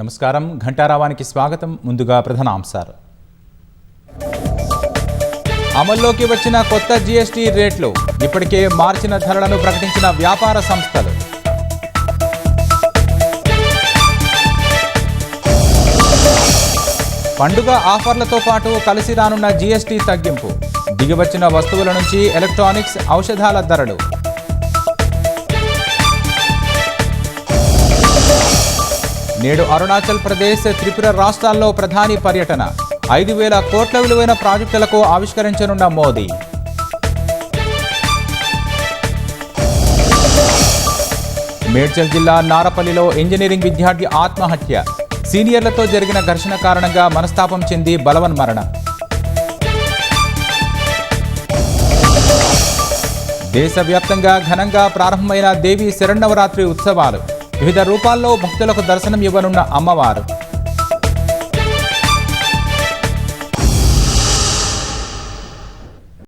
నమస్కారం. ఘంటారావానికి స్వాగతం. ముందుగా ప్రధానాంశాలు. అమల్లోకి వచ్చిన కొత్త జీఎస్టీ రేట్లు, ఇప్పటికే మార్చిన ధరలను ప్రకటించిన వ్యాపార సంస్థలు. పండుగ ఆఫర్లతో పాటు కలిసి రానున్న జీఎస్టీ తగ్గింపు, దిగివచ్చిన వస్తువుల నుంచి ఎలక్ట్రానిక్స్, ఔషధాల ధరలు. నేడు అరుణాచల్ ప్రదేశ్, త్రిపుర రాష్ట్రాల్లో ప్రధాని పర్యటన. 5,000 కోట్ల విలువైన ప్రాజెక్టులకు ఆవిష్కరించనున్న మోదీ. మేడ్చల్ జిల్లా నారపల్లిలో ఇంజనీరింగ్ విద్యార్థి ఆత్మహత్య. సీనియర్లతో జరిగిన ఘర్షణ కారణంగా మనస్తాపం చెంది బలవన్మరణం. దేశవ్యాప్తంగా ఘనంగా ప్రారంభమైన దేవీ శరన్నవరాత్రి ఉత్సవాలు. వివిధ రూపాల్లో భక్తులకు దర్శనం ఇవ్వనున్న అమ్మవారు.